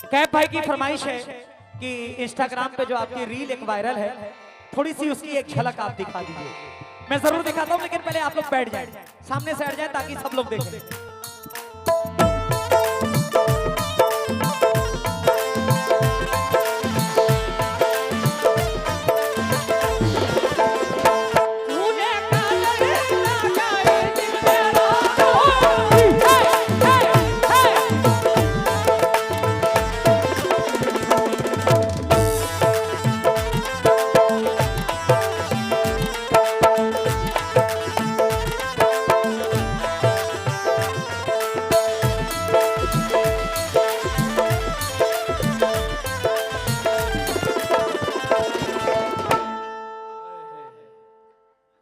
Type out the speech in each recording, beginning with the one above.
कैफ भाई की फरमाइश है कि इंस्टाग्राम पे जो आपकी रील एक वायरल है, थोड़ी सी उसकी एक झलक आप दिखा दीजिए। मैं जरूर दिखाता हूँ, लेकिन पहले आप लोग बैठ जाएं, सामने से हट जाएं ताकि सब लोग देखें।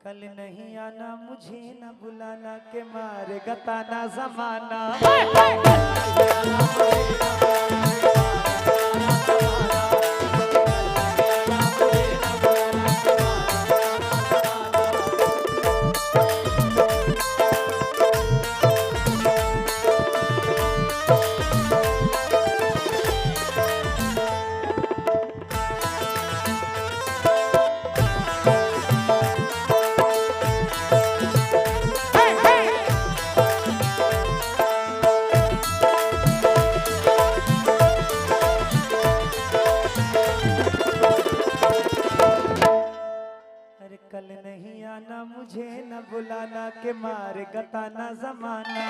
कल नहीं आना मुझे न बुलाना के मारे गताना जमाना। कल नहीं आना मुझे न बुलाना के मारे गताना जमाना।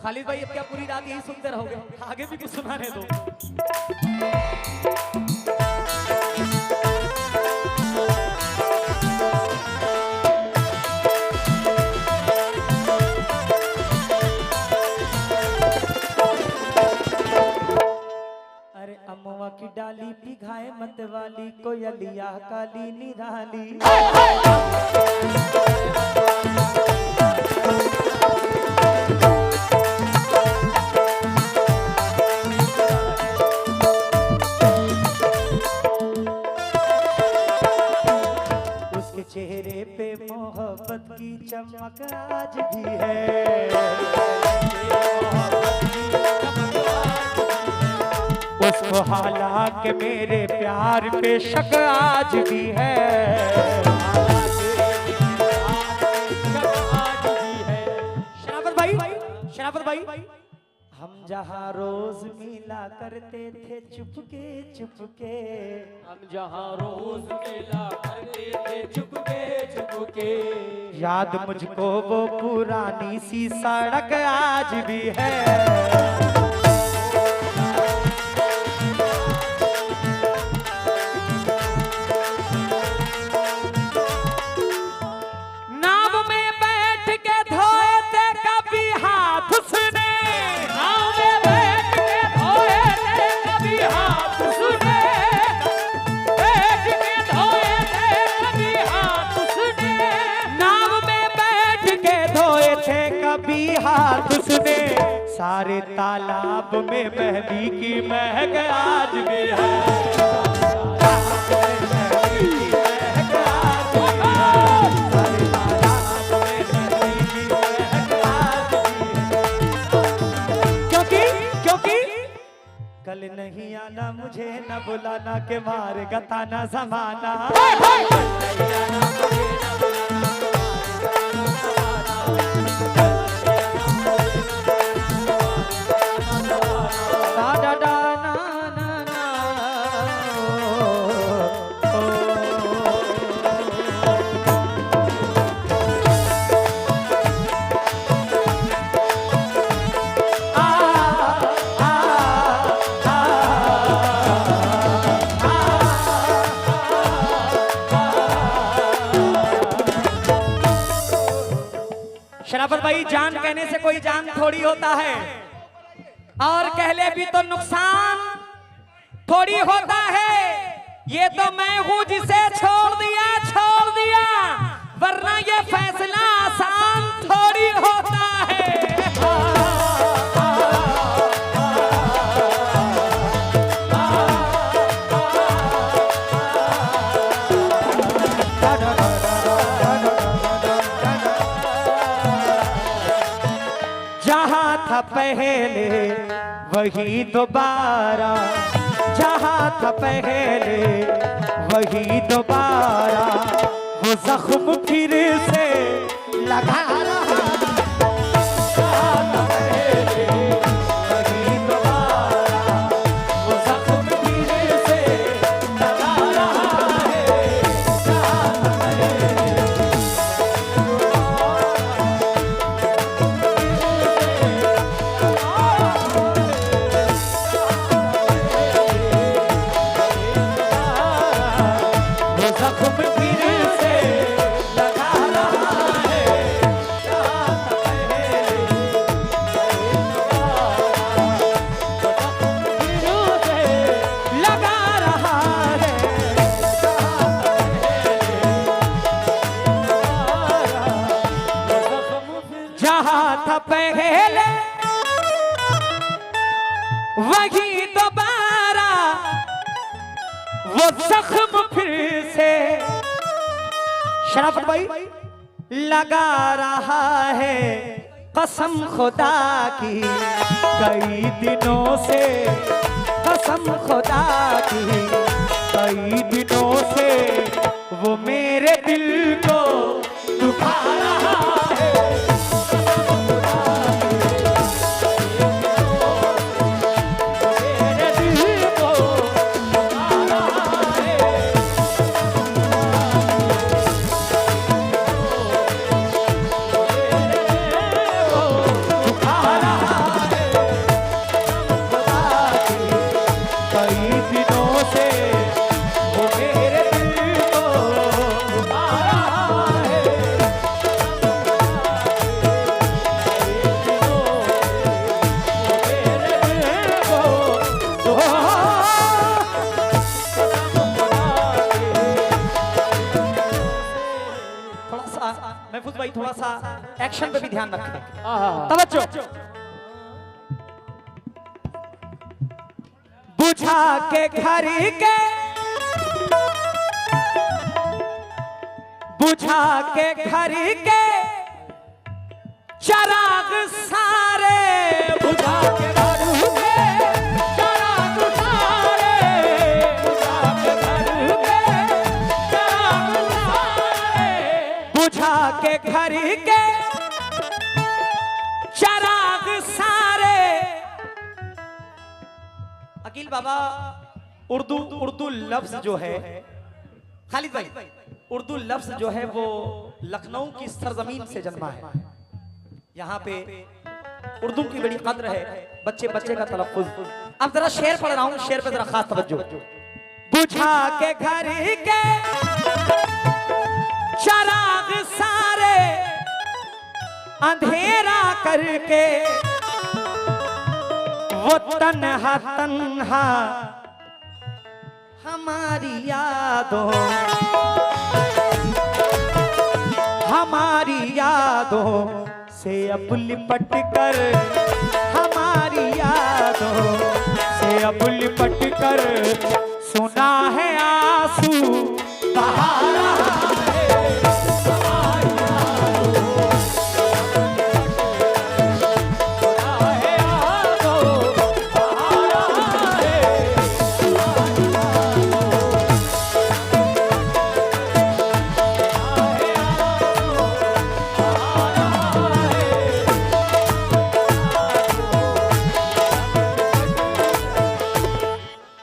खालिद भाई, अब क्या पूरी रात यही सुनते रहोगे? आगे भी कुछ सुनाने दो। अरे अम्मा की डाली पिघाए मत वाली कोयलिया काली निराली। चेहरे पे मोहब्बत की चमक आज भी है। उसको हालांकि मेरे प्यार पे शक आज भी है। शराफत भाई, शराफत भाई, हम जहाँ रोज मिला करते थे चुपके चुपके, हम जहाँ रोज मिला करते थे चुपके चुपके, याद मुझको वो पुरानी सी सड़क आज भी है। हाथ उसने सारे तालाब में मेहंदी की महक आज भी है। क्योंकि क्योंकि कल नहीं आना मुझे न बुलाना के मारे गताना जमाना। शराफत भाई, जान कहने से कोई जान थोड़ी होता है, और कह ले भी तो नुकसान थोड़ी होता है। ये तो मैं हूं जिसे छोड़ दिया, वरना ये फैसला आसान थोड़ी होता है। जहां था पहले वही दोबारा, जहां था पहले वही दोबारा, वो जख्म फिर से लगा रहा। जहां था पहले वही दोबारा, वो जख्म फिर से लगा रहा है। जहां था पहले था पहले वही दोबारा, वो जख्म फिर से शराफत भाई लगा रहा है। कसम खुदा की कई दिनों से, कसम खुदा की कई दिनों से, वो मेरे दिल को दुखा रहा है। महफूज भाई थोड़ा सा एक्शन पे भी ध्यान रखें। तवज्जो। बुझा के घर के, बुझा के घर के चराग सारे, बुझा के घर के चराग सारे, बुझा के घर के चराग सारे, बुझा के घर के चराग सारे। अकील बाबा, उर्दू लफ्ज जो है, खालिद भाई, उर्दू लफ्ज जो है वो लखनऊ की सरजमीन से जन्मा है। यहाँ पे उर्दू की बड़ी कद्र है, बच्चे बच्चे का तलफ्फुज। अब जरा शेर पढ़ रहा हूँ, शेर पे जरा खास तवज्जो। बुझा के घर के चराग सारे, अंधेरा करके वो तन्हा तन्हा हमारी यादों, हमारी यादों से अब लिपट कर, हमारी यादों से अब लिपट कर सुना है आंसू बहा रहा है।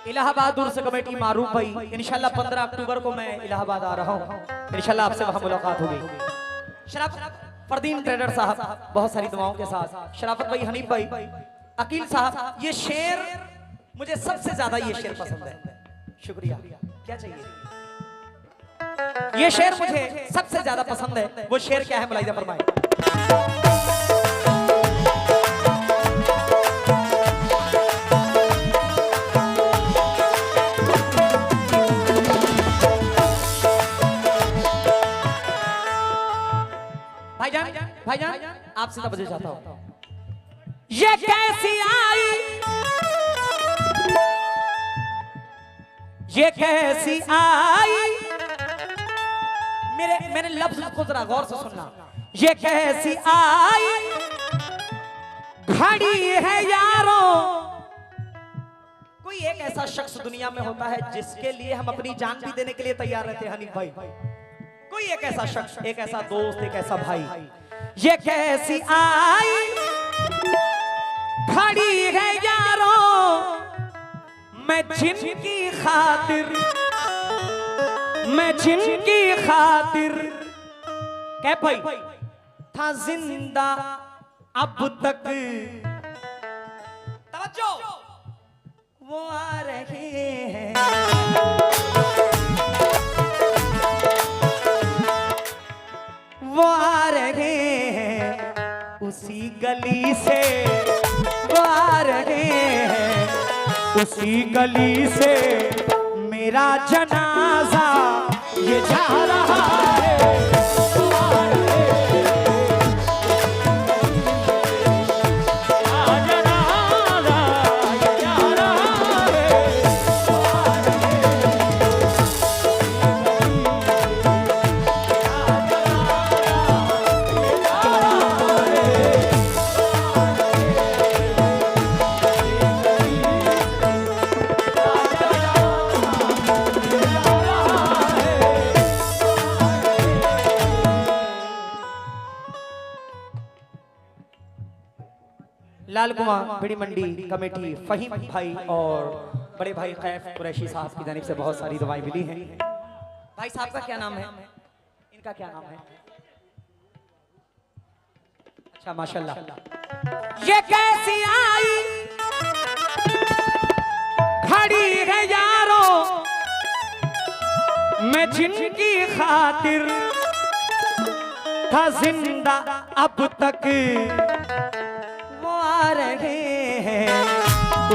इलाहाबाद दूर से कमेटी मारूफ भाई, इंशाल्लाह 15 अक्टूबर को मैं इलाहाबाद आ रहा हूँ, इंशाल्लाह आपसे वहां मुलाकात होगी। शराफत फरदीन ट्रेडर साहब बहुत सारी दुआओं के साथ, शराफत भाई, हनीफ भाई, अकील साहब, ये शेर मुझे सबसे ज्यादा ये शेर पसंद है। शुक्रिया, क्या चाहिए? ये शेर मुझे सबसे ज्यादा पसंद है। वो शेर क्या है मुलाहिजा फरमाए। भाईजान आपसे तब बजे चाहता हूं, ये कैसी आई, ये कैसी आई, मेरे लफ्ज को जरा गौर से सुनना, ये कैसी आई घड़ी है यारों। कोई एक ऐसा शख्स दुनिया में होता है जिसके लिए हम अपनी जान भी देने के लिए तैयार रहते हैं हनीफ भाई। कोई एक ऐसा शख्स, एक ऐसा दोस्त, एक ऐसा भाई। ये कैसी आई खड़ी है यारों, मैं जिनकी खातिर, मैं जिनकी खातिर क्या भाई था जिंदा अब तक, तवज्जो, वो आ रहे हैं, वो आ रहे हैं उसी गली से, वो आ रहे हैं उसी गली से, मेरा जनाजा ये जा रहा है, वो आ रहे हैं, जनाजा ये जा रहा है, वो आ रहे लाल कुमार बड़ी मंडी कमेटी फहीम भाई और बड़े भाई कैफ कुरैशी साहब की जानिब से बहुत सारी दुआएं मिली हैं। भाई साहब का क्या नाम है, इनका क्या नाम है? अच्छा माशाल्लाह। ये कैसी आई खड़ी है यारों, मैं जिनकी खातिर था जिंदा अब तक, आ रहे हैं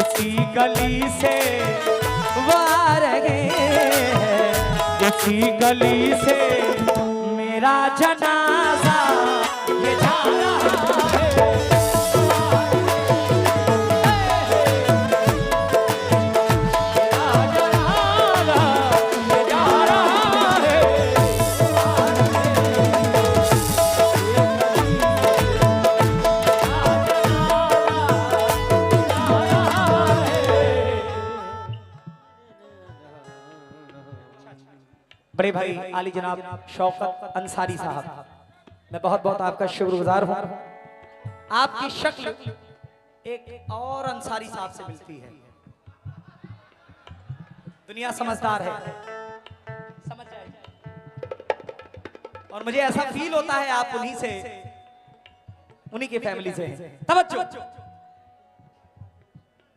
उसी गली से, वो आ रहे हैं उसी गली से, मेरा जनाजा ये जा रहा है, बड़े भाई आली जनाब शौकत अंसारी साहब, मैं बहुत बहुत आपका शुक्रगुजार हूं। आपकी शक्ल एक और अंसारी साहब से मिलती है। दुनिया समझदार है, समझ जाए, और मुझे ऐसा फील होता है आप उन्हीं से, उन्हीं की फैमिली से हैं। तवज्जो,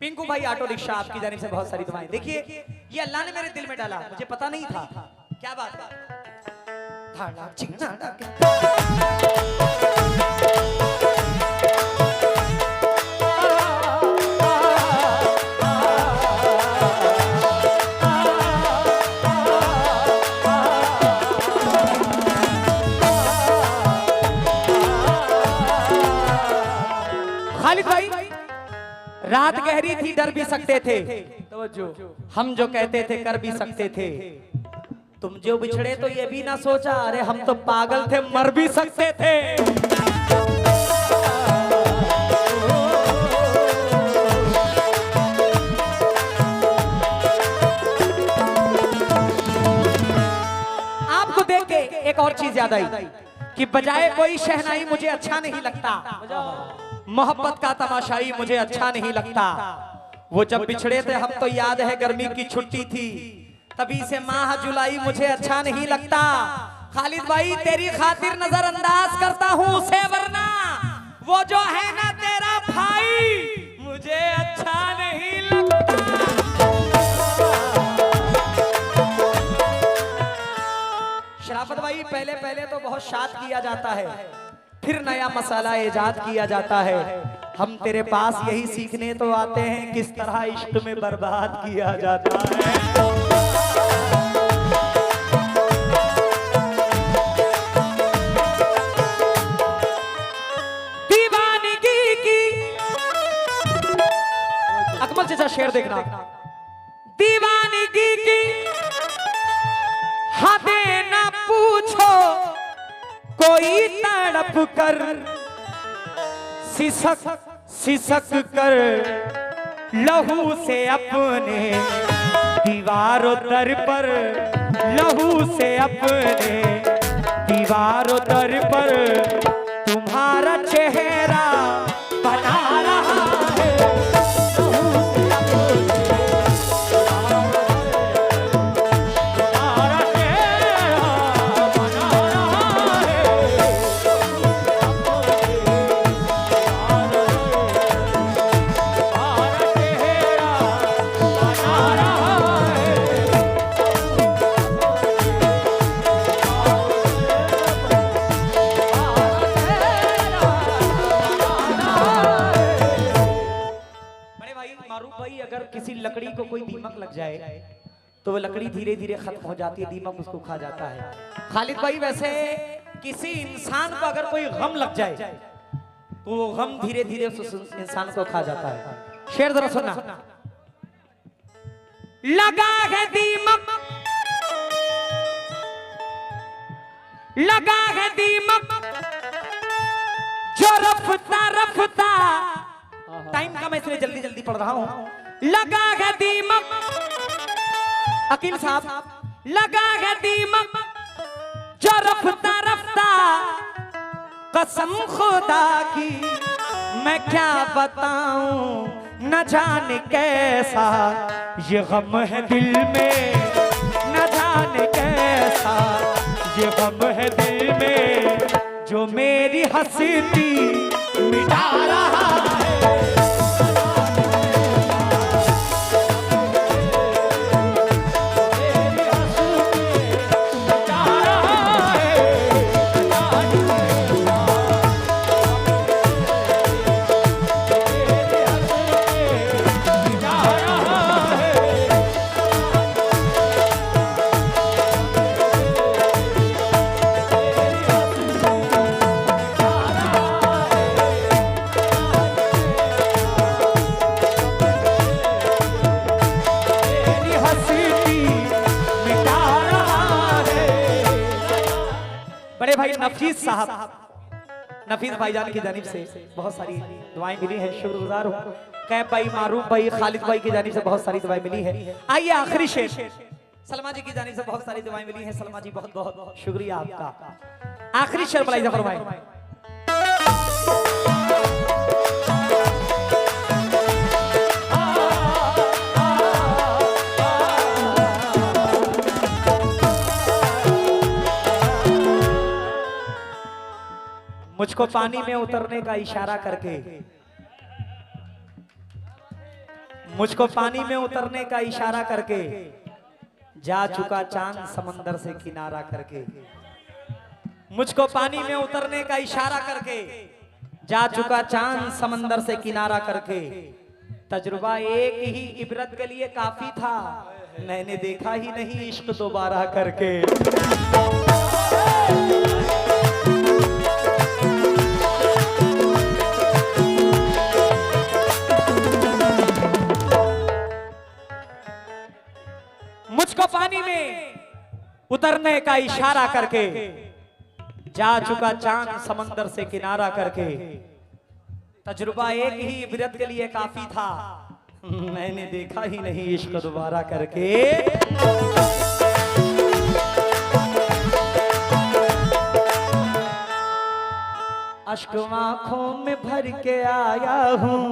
पिंकू भाई ऑटो रिक्शा आपकी जानिब से बहुत सारी दुआएं। देखिए ये अल्लाह ने मेरे दिल में डाला, मुझे पता नहीं था। क्या बात है? खालिद भाई, रात गहरी थी डर भी सकते थे, हम जो कहते थे कर भी सकते थे, तुम जो बिछड़े तो ये भी ना सोचा, अरे हम तो पागल थे मर भी सकते थे। आपको देख के एक और चीज याद आई कि बजाए कोई शहनाई मुझे अच्छा नहीं लगता, मोहब्बत का तमाशाई मुझे अच्छा नहीं लगता। वो जब बिछड़े थे हम तो याद है गर्मी की छुट्टी थी, तभी से माह जुलाई मुझे अच्छा नहीं लगता। खालिद भाई तेरी खातिर नजरअंदाज करता हूँ उसे, वरना वो जो है ना तेरा भाई मुझे अच्छा नहीं लगता। शराफत भाई पहले पहले तो बहुत शाद किया जाता है, फिर नया मसाला इजाद किया जाता है। हम तेरे पास यही सीखने तो आते हैं किस तरह इश्क में बर्बाद किया जाता है। दीवानगी की अकमल जैसा शेर देखना। दीवानगी की हदें न पूछो, कोई तड़प कर सिसक सिसक कर लहू से अपने दीवारों दर पर, लहू से अपने दीवारों दर पर तुम्हारा चेहरा बना रहा है। अगर किसी लकड़ी को कोई दीमक लग जाए तो वो लकड़ी धीरे धीरे खत्म हो जाती है, दीमक उसको खा जाता है। खालिद भाई, वैसे किसी इंसान को अगर कोई गम लग जाए तो वो गम धीरे धीरे उस इंसान को खा जाता है। शेर जरा सुनना। लगा है दीमक, लगा है दीमक जो रफ्ता रफ्ता, टाइम का मैं इसलिए जल्दी जल्दी पढ़ रहा हूं। लगा है दीमक, अकील साहब, लगा है दीमक जो रफ्ता रफ्ता, कसम खुदा की मैं क्या बताऊं, न जाने कैसा ये गम है दिल में, न जाने कैसा ये गम है दिल में, जो मेरी हंसती मिटा रहा है। बड़े भाई नफीस साहब, नफीस भाईजान की जानिब से बहुत सारी दुआएं मिली हैं, शुक्रगुजार हूँ। कैफ भाई, मारूफ भाई, खालिद भाई की जानिब से बहुत सारी दुआएं मिली है। आइए आखिरी शेर, सलमा जी की जानिब से बहुत सारी दुआएं मिली हैं। सलमा जी बहुत बहुत शुक्रिया आपका। आखिरी शेर बुलाई जफर भाई। मुझको पानी में उतरने का इशारा करके, मुझको पानी में उतरने का इशारा करके जा चुका चांद समंदर से किनारा करके, मुझको पानी में उतरने का इशारा करके जा चुका चांद समंदर से किनारा करके, तजुर्बा एक ही इबरत के लिए काफी था, मैंने देखा ही नहीं इश्क दोबारा करके। मुझको पानी में उतरने का इशारा करके जा चुका चांद समंदर से किनारा करके, तजुर्बा एक ही इबरत के लिए काफी था, मैंने देखा ही नहीं इश्क दोबारा करके। अश्क आंखों में भर के आया हूँ,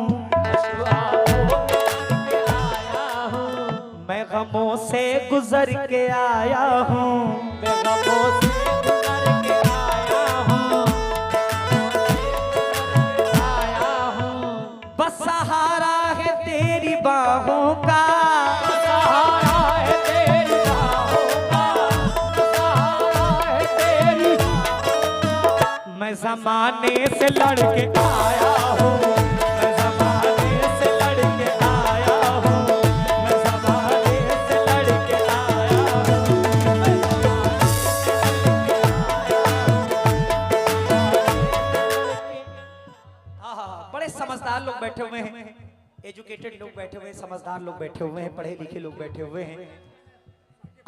मैं गमों से गुजर के आया हूँ, मैं गमों से गुजर के आया हूँ, बस सहारा है तेरी बाहों का, सहारा है तेरी बाहों का, सहारा है तेरी, मैं जमाने से लड़के आया हूँ, मैं जमाने से लड़के आया हूँ, मैं जमाने से लड़के आया हूँ, मैं बड़े समझदार लोग बैठे हुए हैं, एजुकेटेड लोग बैठे हुए हैं, समझदार लोग बैठे हुए हैं, पढ़े लिखे लोग बैठे हुए हैं।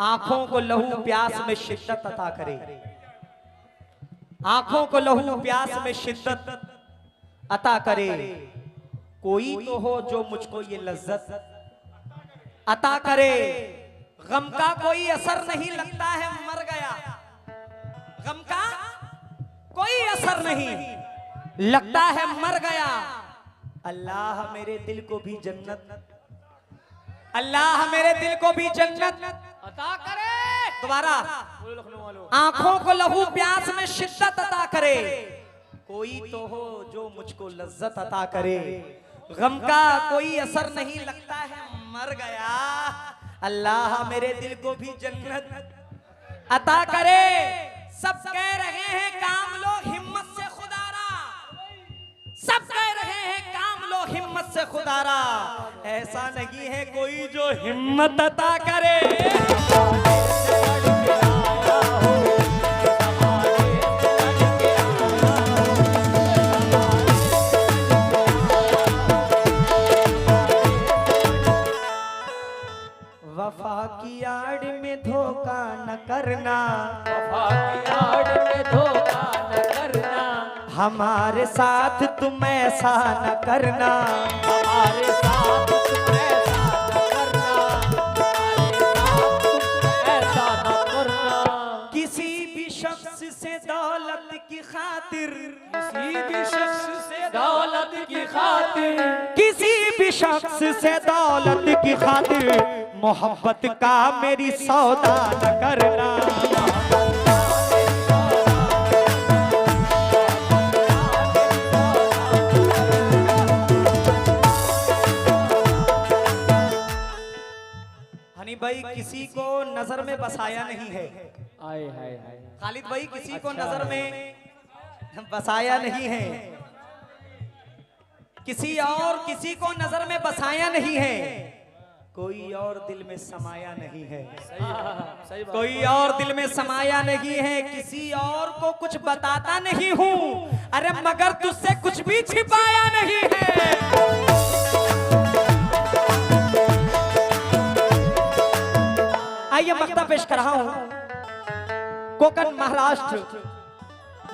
आंखों को लहू प्यास में शिद्दत अता करे, आंखों को लहू प्यास में शिद्दत अता करे, कोई तो हो जो मुझको ये लज्जत अता करे। गम का कोई असर नहीं लगता है मर गया, गम का कोई असर नहीं लगता है मर गया। अल्लाह मेरे दिल को भी जन्नत, अल्लाह मेरे दिल को भी जन्नत अता करे। दोबारा, बोलो लखनऊ वालों। आंखों को लहू प्यास में शिद्दत अता करे, कोई तो हो जो मुझको लज्जत अता करे। गम का कोई असर नहीं लगता है मर गया, अल्लाह मेरे दिल को भी जन्नत अता करे। सब कह रहे हैं काम लो हिम्मत से खुदारा, सब कह रहे हैं काम लो हिम्मत से खुदारा, ऐसा नहीं है कोई जो हिम्मत अता करे। वफा की आड़ में धोखा न करना, वफा की आड़ में धोखा न करना, हमारे साथ तुम ऐसा न करना, हमारे साथ तुम ऐसा न करना, हमारे साथ तुम ऐसा न करना। किसी भी शख्स से दौलत की खातिर, किसी भी शख्स से दौलत की खातिर, किसी भी शख्स से दौलत की खातिर मोहब्बत का मेरी सौदा न करना। हनी भाई किसी को नजर में बसाया नहीं है, आए हाय हाय। खालिद भाई किसी को अच्छा नजर है। में बसाया नहीं है, किसी और किसी को नजर में बसाया नहीं है, कोई और दिल में समाया नहीं है, सही बात। कोई और दिल में समाया नहीं है, किसी और को कुछ बताता नहीं हूँ, अरे मगर तुझसे कुछ भी छिपाया नहीं है। आइए मक्ता पेश कर रहा हूँ, कोकण महाराष्ट्र,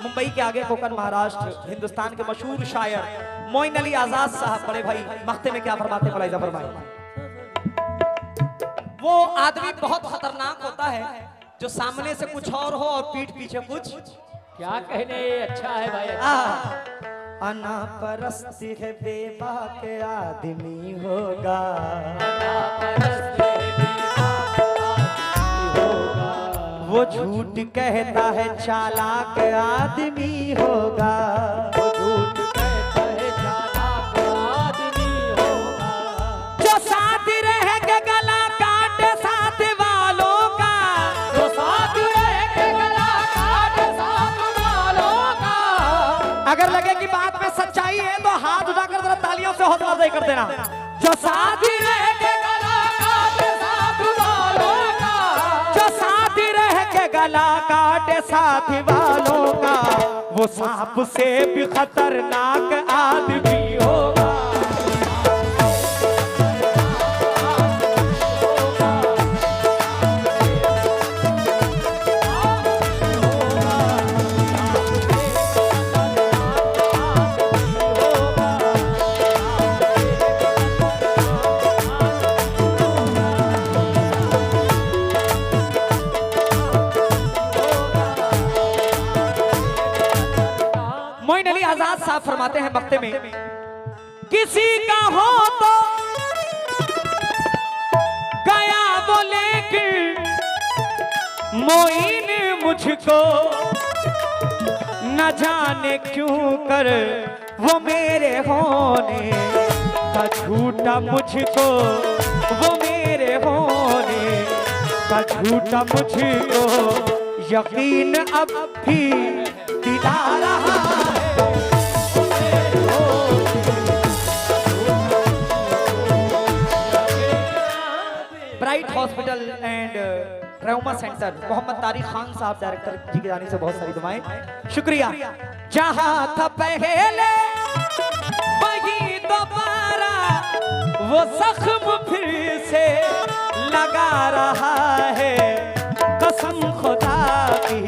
मुंबई के आगे कोकण महाराष्ट्र, हिंदुस्तान के मशहूर शायर मोइन अली आजाद साहब, बड़े भाई मक्ते में क्या फरमाते हैं, बड़ा फरमाए। वो आदमी बहुत खतरनाक होता है जो सामने से कुछ और हो और पीठ पीछे कुछ। क्या कहने, अच्छा है भाई। अना परस्त है बेबाक आदमी होगा, वो झूठ कहता है चालाक आदमी होगा, वो झूठ कहता है चालाक आदमी होगा, जो साथ रह के गला काटे साथ वालों का, जो साथ रह के गला काटे साथ वालों का। अगर लगे कि बात में सच्चाई है तो हाथ उठाकर जरा तालियों से हौसला अफजाई कर देना। जो साथ रह के गला काटे साथ वालों का, जो साथ रह के गला काटे साथ वालों का, वो सांप से भी खतरनाक आदमी होगा। मोइन अली आजाद साहब फरमाते हैं मक्ते में, किसी का हो तो गया वो लेकिन मोइन मुझको न जाने क्यों कर वो मेरे होने का झूठा मुझको, वो मेरे होने का झूठा मुझको यकीन अब भी जा रहा है। Bright hospital and trauma centre, Mohammad Tariq Khan sahab director जी की जानी से बहुत सारी दुआएं, शुक्रिया। जहां था पहले वही दोबारा वो जख्म फिर से लगा रहा है, कसम खुदा की